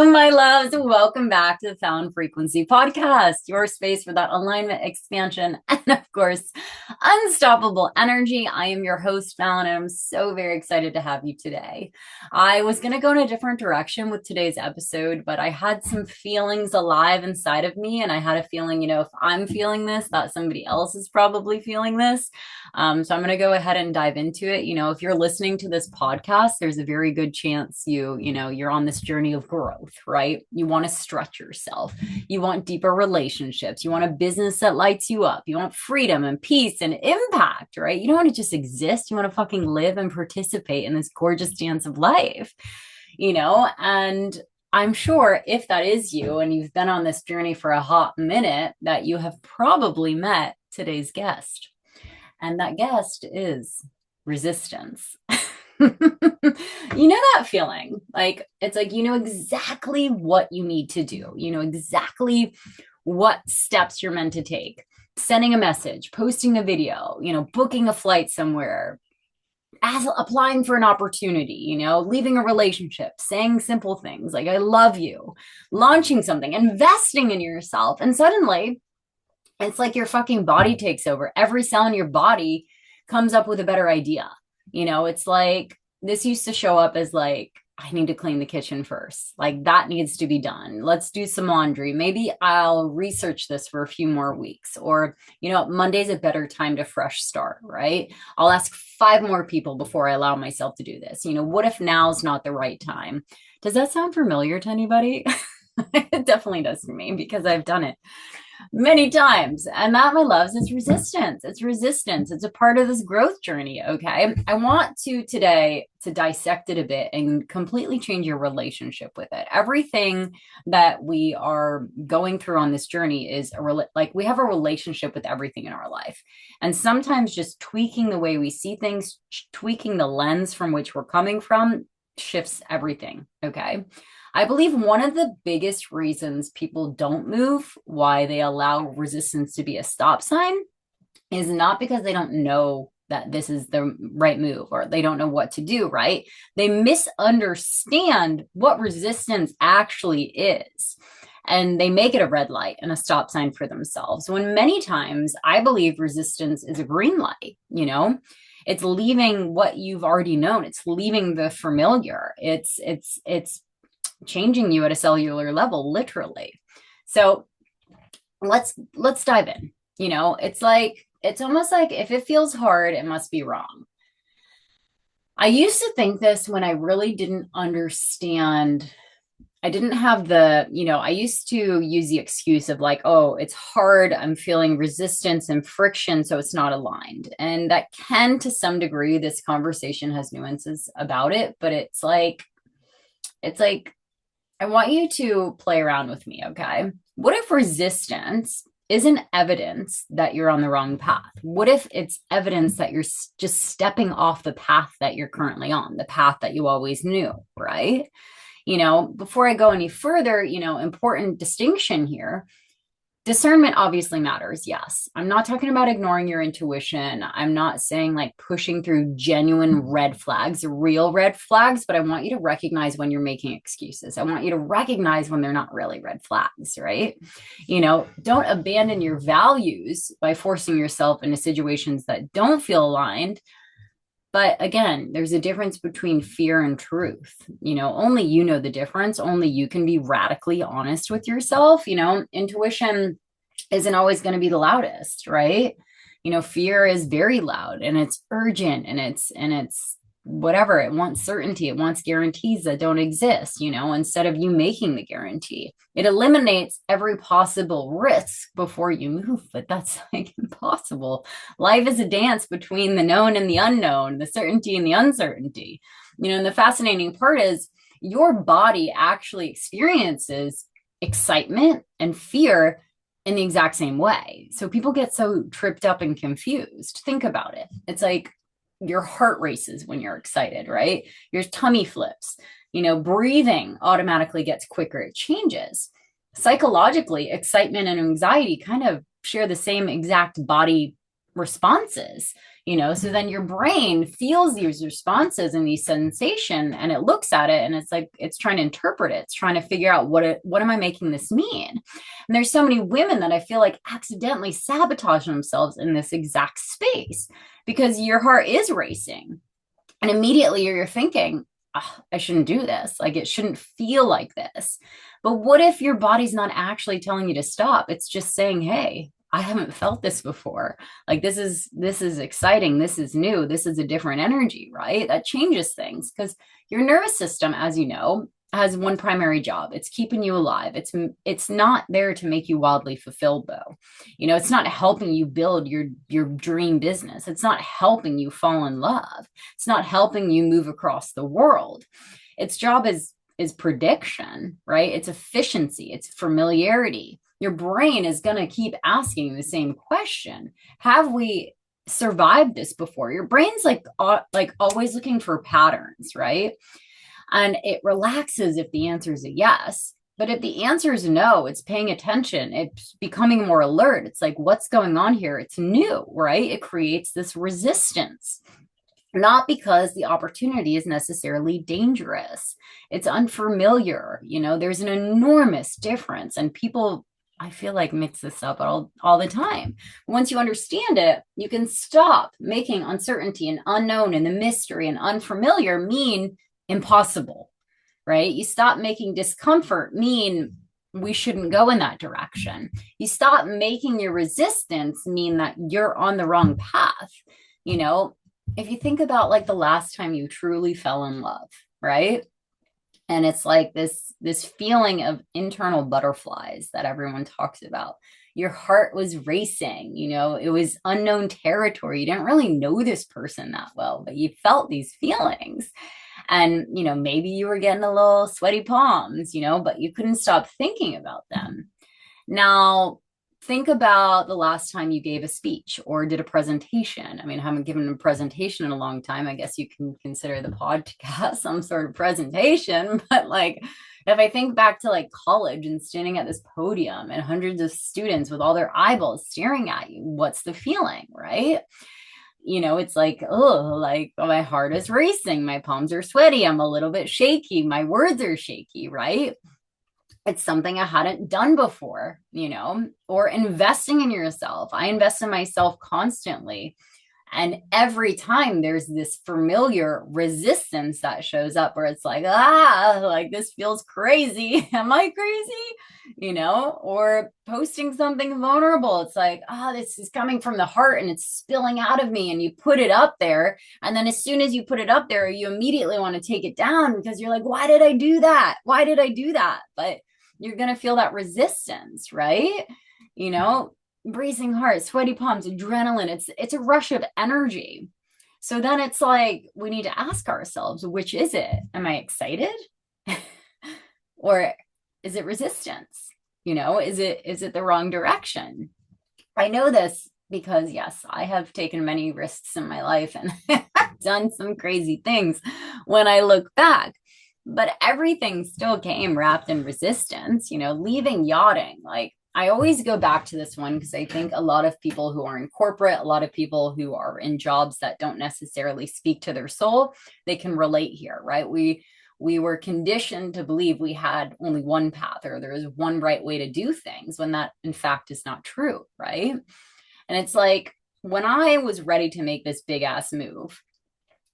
Hello, my loves. Welcome back to the Falyn Frequency podcast, your space for that alignment, expansion, and of course, unstoppable energy. I am your host, Falyn, and I'm so very excited to have you today. I was going to go in a different direction with today's episode, but I had some feelings alive inside of me, and I had a feeling, if I'm feeling this, that somebody else is probably feeling this. So I'm going to go ahead and dive into it. If you're listening to this podcast, there's a very good chance you're on this journey of growth, right? You want to stretch yourself. You want deeper relationships. You want a business that lights you up. You want freedom and peace and impact, right? You don't want to just exist. You want to fucking live and participate in this gorgeous dance of life, and I'm sure if that is you and you've been on this journey for a hot minute, that you have probably met today's guest. And that guest is resistance. That feeling, it's like you know exactly what you need to do, exactly what steps you're meant to take. Sending a message, posting a video, booking a flight somewhere, applying for an opportunity, leaving a relationship, saying simple things like I love you, launching something, investing in yourself. And suddenly it's like your fucking body takes over. Every cell in your body comes up with a better idea. It's like this used to show up as like, I need to clean the kitchen first. Like that needs to be done. Let's do some laundry. Maybe I'll research this for a few more weeks. Or, Monday's a better time to fresh start, right? I'll ask 5 more people before I allow myself to do this. What if now's not the right time? Does that sound familiar to anybody? It definitely does to me because I've done it many times. And that, my loves, is resistance. It's resistance. It's a part of this growth journey. Okay. I want to today to dissect it a bit and completely change your relationship with it. Everything that we are going through on this journey is like we have a relationship with everything in our life. And sometimes just tweaking the way we see things, tweaking the lens from which we're coming from shifts everything. Okay. I believe one of the biggest reasons people don't move, why they allow resistance to be a stop sign, is not because they don't know that this is the right move or they don't know what to do, right? They misunderstand what resistance actually is. And they make it a red light and a stop sign for themselves. When many times I believe resistance is a green light, it's leaving what you've already known. It's leaving the familiar. It's changing you at a cellular level, literally. So let's dive in. It's almost like if it feels hard, it must be wrong. I used to think this when I really didn't understand. I didn't have I used to use the excuse of like, oh, it's hard. I'm feeling resistance and friction, so it's not aligned. And that can, to some degree, this conversation has nuances about it, but it's like, I want you to play around with me, okay? What if resistance isn't evidence that you're on the wrong path? What if it's evidence that you're just stepping off the path that you're currently on, the path that you always knew, right? Before I go any further, important distinction here. Discernment obviously matters. Yes. I'm not talking about ignoring your intuition. I'm not saying like pushing through genuine red flags, real red flags, but I want you to recognize when you're making excuses. I want you to recognize when they're not really red flags, right? Don't abandon your values by forcing yourself into situations that don't feel aligned. But again, there's a difference between fear and truth. Only you know the difference. Only you can be radically honest with yourself. Intuition isn't always going to be the loudest, right? Fear is very loud and it's urgent and it's whatever. It wants certainty. It wants guarantees that don't exist, instead of you making the guarantee. It eliminates every possible risk before you move, but that's like impossible. Life is a dance between the known and the unknown, the certainty and the uncertainty. And the fascinating part is your body actually experiences excitement and fear in the exact same way. So people get so tripped up and confused. Think about it. It's like, your heart races when you're excited, right? Your tummy flips, breathing automatically gets quicker. It changes. Psychologically, excitement and anxiety kind of share the same exact body responses. So then your brain feels these responses and these sensation, and it looks at it and it's like, it's trying to interpret it. It's trying to figure out what am I making this mean? And there's so many women that I feel like accidentally sabotage themselves in this exact space because your heart is racing. And immediately you're thinking, oh, I shouldn't do this. Like, it shouldn't feel like this. But what if your body's not actually telling you to stop? It's just saying, hey, I haven't felt this before. Like, this is exciting. This is new. This is a different energy, right? That changes things because your nervous system, as you know, has one primary job. It's keeping you alive. It's not there to make you wildly fulfilled, though. It's not helping you build your dream business. It's not helping you fall in love. It's not helping you move across the world. Its job is prediction, right? It's efficiency. It's familiarity. Your brain is going to keep asking the same question. Have we survived this before? Your brain's like always looking for patterns, right? And it relaxes if the answer is a yes. But if the answer is no, it's paying attention. It's becoming more alert. It's like, what's going on here? It's new, right? It creates this resistance. Not because the opportunity is necessarily dangerous. It's unfamiliar. There's an enormous difference. And people, I feel like, mix this up all the time. Once you understand it, you can stop making uncertainty and unknown and the mystery and unfamiliar mean impossible, right? You stop making discomfort mean we shouldn't go in that direction. You stop making your resistance mean that you're on the wrong path. If you think about like the last time you truly fell in love, right? And it's like this feeling of internal butterflies that everyone talks about. Your heart was racing, it was unknown territory. You didn't really know this person that well, but you felt these feelings. And, maybe you were getting a little sweaty palms, but you couldn't stop thinking about them. Now, think about the last time you gave a speech or did a presentation. I mean, I haven't given a presentation in a long time. I guess you can consider the podcast some sort of presentation. But like, if I think back to like college and standing at this podium and hundreds of students with all their eyeballs staring at you, what's the feeling, right? It's like, oh, like my heart is racing. My palms are sweaty. I'm a little bit shaky. My words are shaky, right? It's something I hadn't done before, or investing in yourself. I invest in myself constantly. And every time there's this familiar resistance that shows up where it's like, like this feels crazy. Am I crazy? Or posting something vulnerable. It's like, this is coming from the heart and it's spilling out of me. And you put it up there. And then as soon as you put it up there, you immediately want to take it down because you're like, why did I do that? Why did I do that? But you're going to feel that resistance, right? Bracing heart, sweaty palms, adrenaline. It's a rush of energy. So then it's like, we need to ask ourselves, which is it? Am I excited? Or is it resistance? Is it the wrong direction? I know this because yes, I have taken many risks in my life and done some crazy things when I look back. But everything still came wrapped in resistance, leaving yachting. Like, I always go back to this one because I think a lot of people who are in corporate, a lot of people who are in jobs that don't necessarily speak to their soul, they can relate here, right? We were conditioned to believe we had only one path or there is one right way to do things when that in fact is not true, right? And it's like, when I was ready to make this big ass move,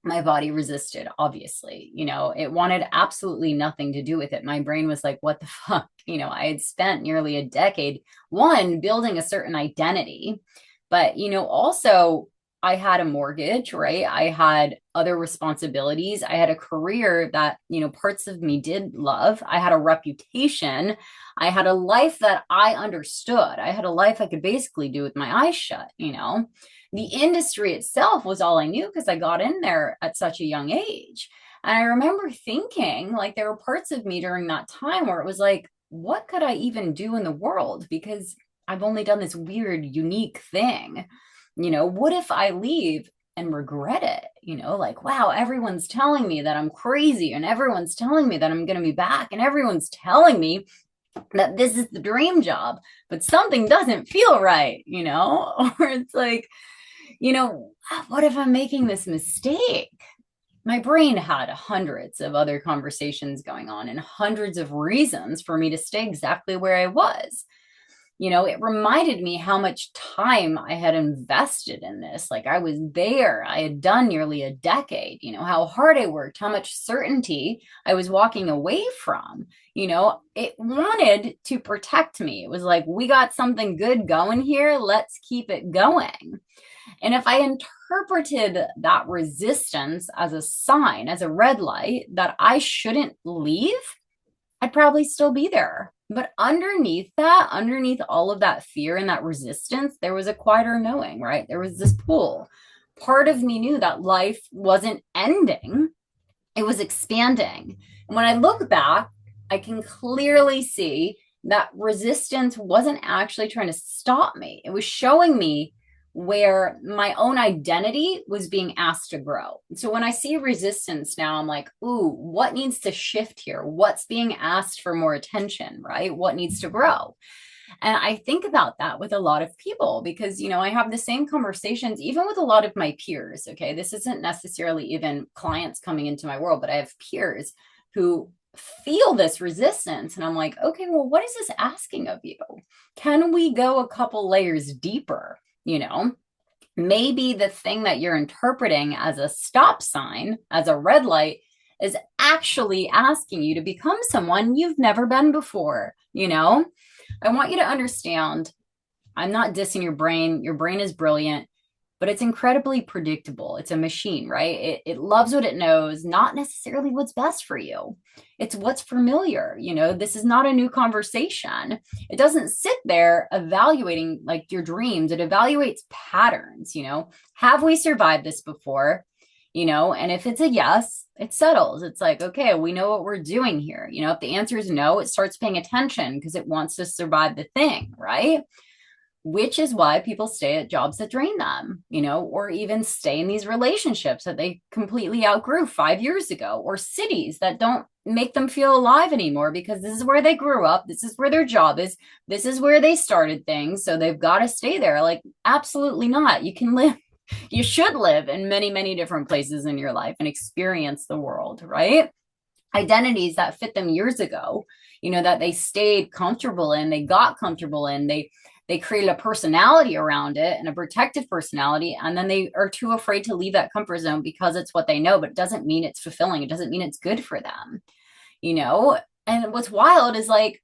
my body resisted, obviously. It wanted absolutely nothing to do with it. My brain was like, what the fuck? I had spent nearly a decade, building a certain identity, but, also I had a mortgage, right? I had other responsibilities. I had a career that, parts of me did love. I had a reputation. I had a life that I understood. I had a life I could basically do with my eyes shut, The industry itself was all I knew because I got in there at such a young age. And I remember thinking, like, there were parts of me during that time where it was like, what could I even do in the world? Because I've only done this weird, unique thing. What if I leave and regret it? Like, wow, everyone's telling me that I'm crazy and everyone's telling me that I'm going to be back and everyone's telling me that this is the dream job, but something doesn't feel right, Or it's like, what if I'm making this mistake? My brain had hundreds of other conversations going on and hundreds of reasons for me to stay exactly where I was. It reminded me how much time I had invested in this. Like I was there, I had done nearly a decade, how hard I worked, how much certainty I was walking away from. It wanted to protect me. It was like, we got something good going here. Let's keep it going. And if I interpreted that resistance as a sign, as a red light that I shouldn't leave, I'd probably still be there. But underneath that, underneath all of that fear and that resistance, there was a quieter knowing, right? There was this pull. Part of me knew that life wasn't ending, it was expanding. And when I look back, I can clearly see that resistance wasn't actually trying to stop me. It was showing me where my own identity was being asked to grow. So when I see resistance now, I'm like, ooh, what needs to shift here? What's being asked for more attention, right? What needs to grow? And I think about that with a lot of people because, I have the same conversations, even with a lot of my peers. Okay. This isn't necessarily even clients coming into my world, but I have peers who feel this resistance. And I'm like, okay, well, what is this asking of you? Can we go a couple layers deeper? Maybe the thing that you're interpreting as a stop sign, as a red light, is actually asking you to become someone you've never been before. I want you to understand, I'm not dissing your brain. Your brain is brilliant, but it's incredibly predictable. It's a machine, right? It loves what it knows, not necessarily what's best for you. It's what's familiar. This is not a new conversation. It doesn't sit there evaluating like your dreams. It evaluates patterns. Have we survived this before? And if it's a yes, it settles. It's like, okay, we know what we're doing here. If the answer is no, it starts paying attention because it wants to survive the thing, right? Which is why people stay at jobs that drain them, or even stay in these relationships that they completely outgrew 5 years ago, or cities that don't make them feel alive anymore because this is where they grew up. This is where their job is. This is where they started things. So they've got to stay there. Like, absolutely not. You should live in many, many different places in your life and experience the world, right? Identities that fit them years ago, that they stayed comfortable in, they got comfortable in, they created a personality around it and a protective personality. And then they are too afraid to leave that comfort zone because it's what they know, but it doesn't mean it's fulfilling. It doesn't mean it's good for them, And what's wild is like,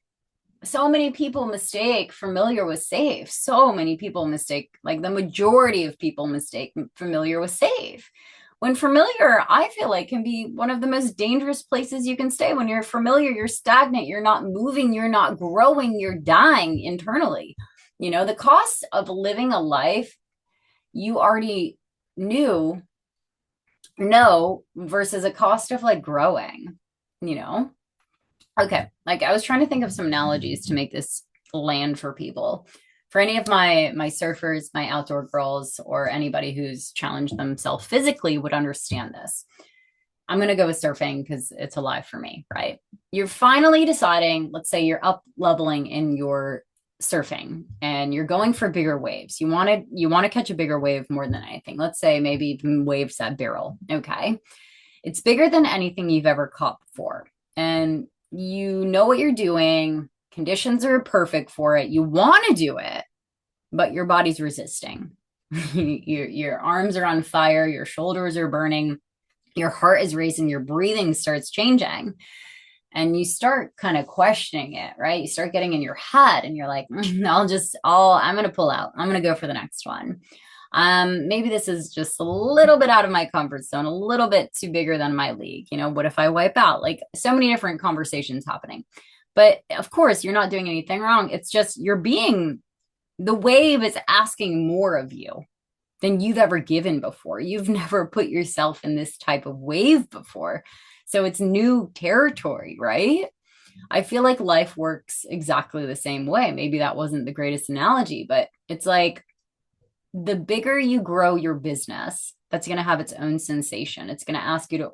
so many people mistake familiar with safe. So many people mistake, like the majority of people mistake familiar with safe. When familiar, I feel like, can be one of the most dangerous places you can stay. When you're familiar, you're stagnant, you're not moving, you're not growing, you're dying internally. The cost of living a life you already know versus a cost of like growing, Okay. Like I was trying to think of some analogies to make this land for people. For any of my surfers, my outdoor girls, or anybody who's challenged themselves physically would understand this. I'm going to go with surfing because it's alive for me, right? You're finally deciding, let's say you're up leveling in your surfing and you're going for bigger waves. You want to catch a bigger wave more than anything. Let's say maybe even waves that barrel. Okay. It's bigger than anything you've ever caught before. And you know what you're doing. Conditions are perfect for it. You want to do it, but your body's resisting. Your arms are on fire. Your shoulders are burning. Your heart is racing. Your breathing starts changing. And you start kind of questioning it, right? You start getting in your head and you're like, I'm going to pull out. I'm going to go for the next one. Maybe this is just a little bit out of my comfort zone, a little bit too bigger than my league. What if I wipe out? Like so many different conversations happening. But of course, you're not doing anything wrong. It's just the wave is asking more of you than you've ever given before. You've never put yourself in this type of wave before. So it's new territory, right? I feel like life works exactly the same way. Maybe that wasn't the greatest analogy, but it's like the bigger you grow your business, that's going to have its own sensation. It's going to ask you to,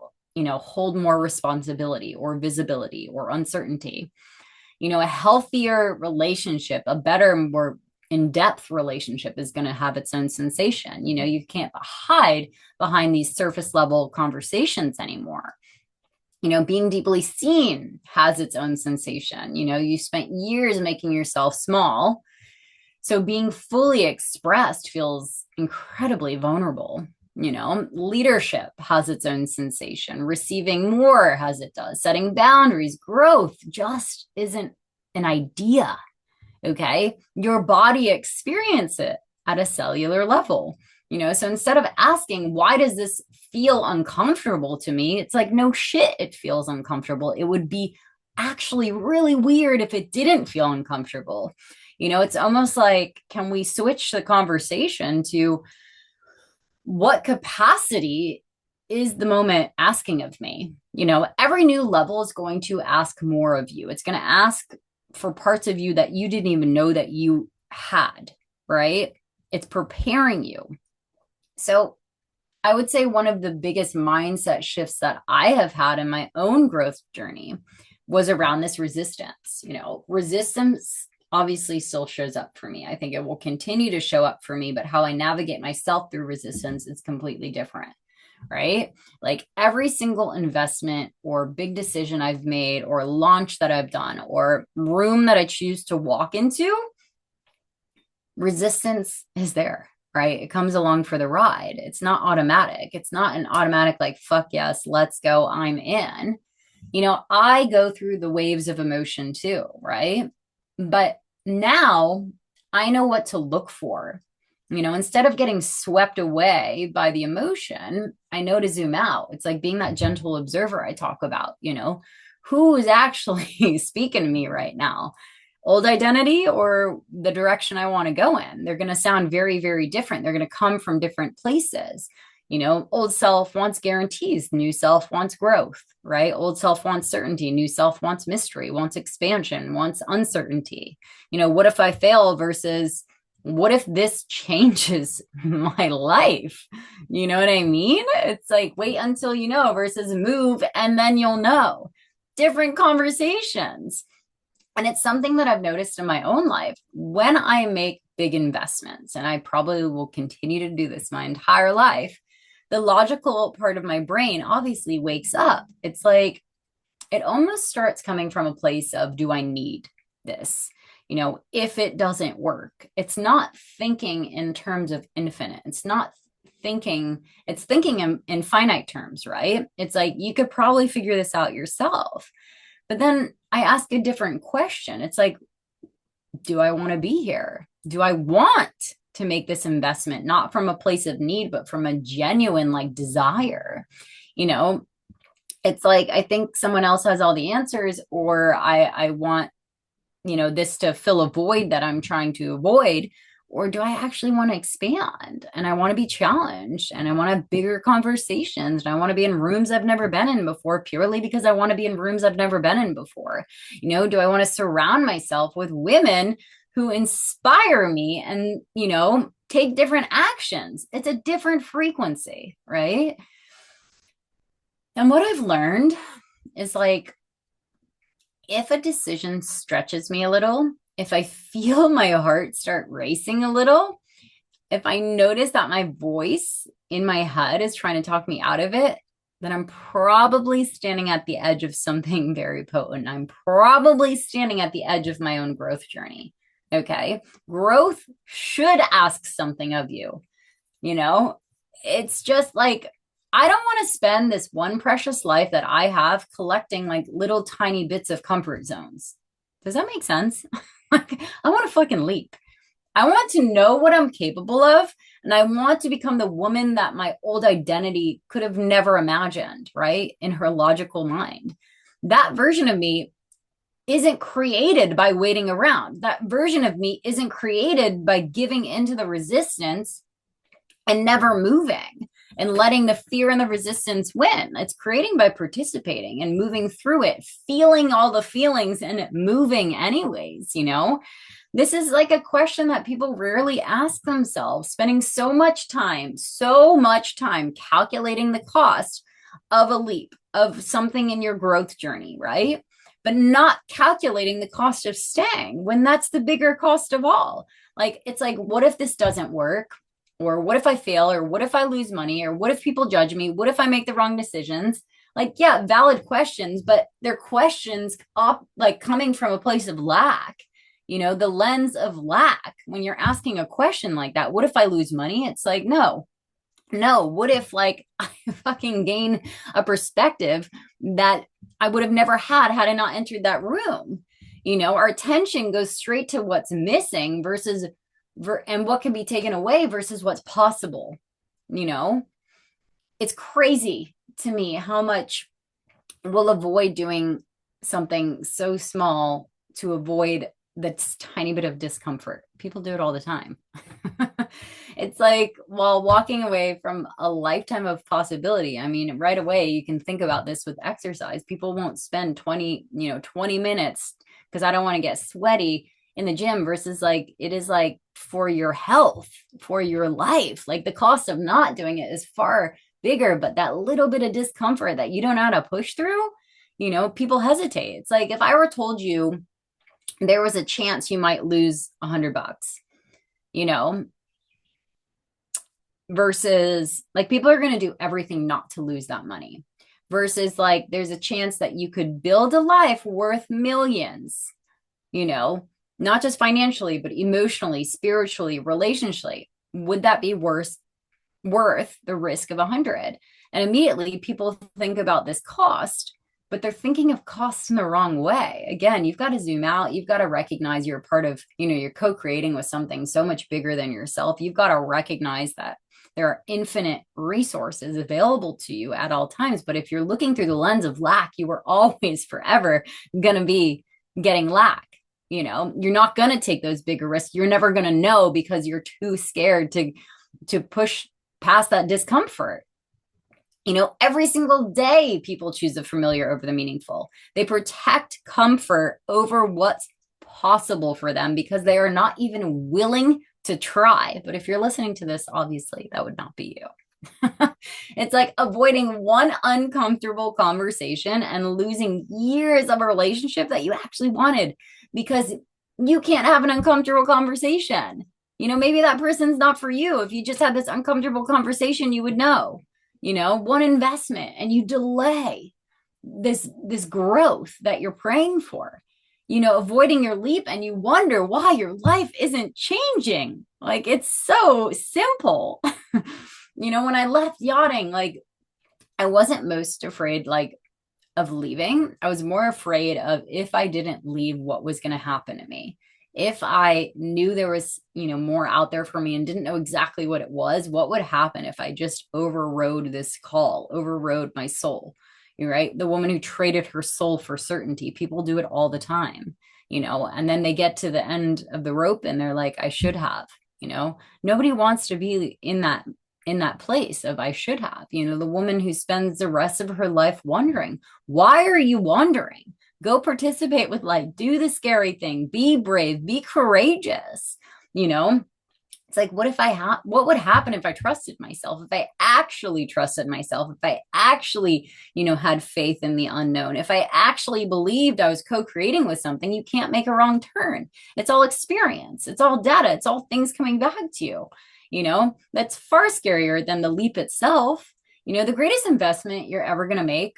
hold more responsibility or visibility or uncertainty. A healthier relationship, a better, more in-depth relationship is going to have its own sensation. You know, you can't hide behind these surface level conversations anymore. You know, being deeply seen has its own sensation. You know, you spent years making yourself small. So being fully expressed feels incredibly vulnerable. You know, leadership has its own sensation. Receiving more has it does. Setting boundaries, growth just isn't an idea. Okay. Your body experience it at a cellular level. You know, so instead of asking, why does this feel uncomfortable to me? It's like, no shit, it feels uncomfortable. It would be actually really weird if it didn't feel uncomfortable. You know, it's almost like, can we switch the conversation to what capacity is the moment asking of me? You know, every new level is going to ask more of you. It's going to ask for parts of you that you didn't even know that you had, right? It's preparing you. So I would say one of the biggest mindset shifts that I have had in my own growth journey was around this resistance. You know, resistance obviously still shows up for me. I think it will continue to show up for me, but how I navigate myself through resistance is completely different, right? Like every single investment or big decision I've made or launch that I've done or room that I choose to walk into, resistance is there, right? It comes along for the ride. It's not automatic. It's not an automatic, like, fuck yes, let's go, I'm in. You know, I go through the waves of emotion too, right? But now I know what to look for. You know, instead of getting swept away by the emotion, I know to zoom out. It's like being that gentle observer I talk about, you know, who is actually speaking to me right now? Old identity or the direction I want to go in? They're going to sound very, very different. They're going to come from different places. You know, old self wants guarantees, new self wants growth, right? Old self wants certainty, new self wants mystery, wants expansion, wants uncertainty. You know, what if I fail versus what if this changes my life? You know what I mean? It's like wait until you know versus move and then you'll know. Different conversations. And it's something that I've noticed in my own life when I make big investments, and I probably will continue to do this my entire life. The logical part of my brain obviously wakes up. It's like it almost starts coming from a place of, do I need this? You know, if it doesn't work, it's not thinking in terms of infinite. It's not thinking, it's thinking in finite terms, right? It's like, you could probably figure this out yourself. But then I ask a different question. It's like, do I want to be here? Do I want to make this investment, not from a place of need, but from a genuine like desire? You know, it's like, I think someone else has all the answers, or I want, you know, this to fill a void that I'm trying to avoid. Or do I actually want to expand and I want to be challenged and I want to have bigger conversations and I want to be in rooms I've never been in before purely because I want to be in rooms I've never been in before? You know, do I want to surround myself with women who inspire me and, you know, take different actions? It's a different frequency, right? And what I've learned is like, if a decision stretches me a little, if I feel my heart start racing a little, if I notice that my voice in my head is trying to talk me out of it, then I'm probably standing at the edge of something very potent. I'm probably standing at the edge of my own growth journey. Okay. Growth should ask something of you. You know, it's just like, I don't want to spend this one precious life that I have collecting like little tiny bits of comfort zones. Does that make sense? Like, I want to fucking leap. I want to know what I'm capable of. And I want to become the woman that my old identity could have never imagined, right? In her logical mind. That version of me isn't created by waiting around. That version of me isn't created by giving into the resistance and never moving and letting the fear and the resistance win. It's creating by participating and moving through it, feeling all the feelings and moving anyways, you know? This is like a question that people rarely ask themselves, spending so much time calculating the cost of a leap, of something in your growth journey, right? but not calculating the cost of staying when that's the bigger cost of all. Like, it's like, what if this doesn't work? Or what if I fail? Or what if I lose money? Or what if people judge me? What if I make the wrong decisions? Like, yeah, valid questions, but they're questions like coming from a place of lack, the lens of lack. When you're asking a question like that, what if I lose money? It's like, no, what if like I fucking gain a perspective that I would have never had I not entered that room? Our attention goes straight to what's missing versus and what can be taken away versus what's possible. It's crazy to me how much we'll avoid doing something so small to avoid this tiny bit of discomfort. People do it all the time. It's like, while walking away from a lifetime of possibility. I mean, right away, you can think about this with exercise. People won't spend 20 minutes because I don't want to get sweaty in the gym versus like, it is like for your health, for your life. Like, the cost of not doing it is far bigger, but that little bit of discomfort that you don't know how to push through, people hesitate. It's like, if I were told you there was a chance you might lose $100, versus like, people are going to do everything not to lose that money, versus like, there's a chance that you could build a life worth millions, not just financially, but emotionally, spiritually, relationally. Would that be worth the risk of 100? And immediately people think about this cost, but they're thinking of costs in the wrong way. Again, you've got to zoom out. You've got to recognize you're part of, you're co-creating with something so much bigger than yourself. You've got to recognize that there are infinite resources available to you at all times. But if you're looking through the lens of lack, you are always forever going to be getting lack. You're not going to take those bigger risks. You're never going to know because you're too scared to push past that discomfort. Every single day, people choose the familiar over the meaningful. They protect comfort over what's possible for them because they are not even willing to try. But if you're listening to this, obviously that would not be you. It's like avoiding one uncomfortable conversation and losing years of a relationship that you actually wanted because you can't have an uncomfortable conversation. Maybe that person's not for you. If you just had this uncomfortable conversation, you would know. One investment, and you delay this growth that you're praying for, avoiding your leap, and you wonder why your life isn't changing. Like, it's so simple. When I left yachting, like, I wasn't most afraid like of leaving. I was more afraid of, if I didn't leave, what was going to happen to me. If I knew there was, more out there for me and didn't know exactly what it was, what would happen if I just overrode this call, overrode my soul? You're right. The woman who traded her soul for certainty. People do it all the time, and then they get to the end of the rope and they're like, I should have, nobody wants to be in that place of I should have, the woman who spends the rest of her life wondering, why are you wondering? Go participate with life, do the scary thing, be brave, be courageous. It's like, what would happen if I trusted myself? If I actually trusted myself, if I actually, had faith in the unknown, if I actually believed I was co-creating with something. You can't make a wrong turn. It's all experience. It's all data. It's all things coming back to you. That's far scarier than the leap itself. The greatest investment you're ever going to make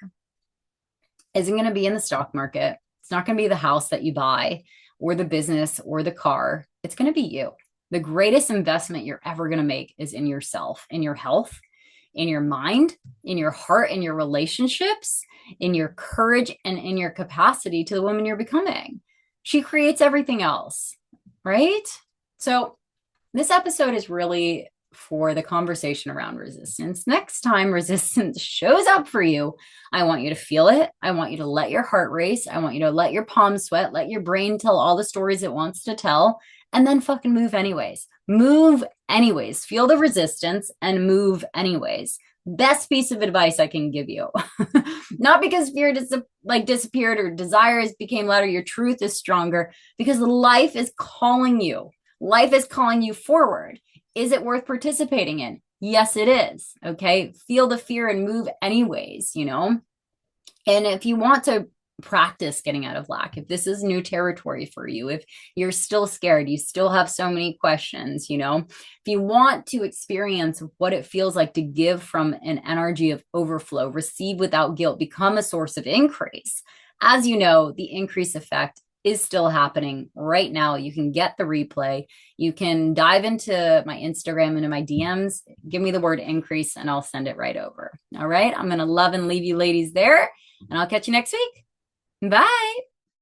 isn't going to be in the stock market. It's not going to be the house that you buy or the business or the car. It's going to be you. The greatest investment you're ever going to make is in yourself, in your health, in your mind, in your heart, in your relationships, in your courage, and in your capacity to the woman you're becoming. She creates everything else, right? So this episode is really for the conversation around resistance. Next time resistance shows up for you, I want you to feel it. I want you to let your heart race. I want you to let your palms sweat, let your brain tell all the stories it wants to tell, and then fucking move anyways. Move anyways. Feel the resistance and move anyways. Best piece of advice I can give you. Not because fear disappeared or desires became louder. Your truth is stronger because life is calling you. Life is calling you forward. Is it worth participating in? Yes, it is. Okay. Feel the fear and move anyways, And if you want to practice getting out of lack, if this is new territory for you, if you're still scared, you still have so many questions, if you want to experience what it feels like to give from an energy of overflow, receive without guilt, become a source of increase. As you know, the increase effect is still happening right now. You can get the replay. You can dive into my Instagram and in my DMs. Give me the word increase and I'll send it right over. All right. I'm going to love and leave you ladies there, and I'll catch you next week. Bye.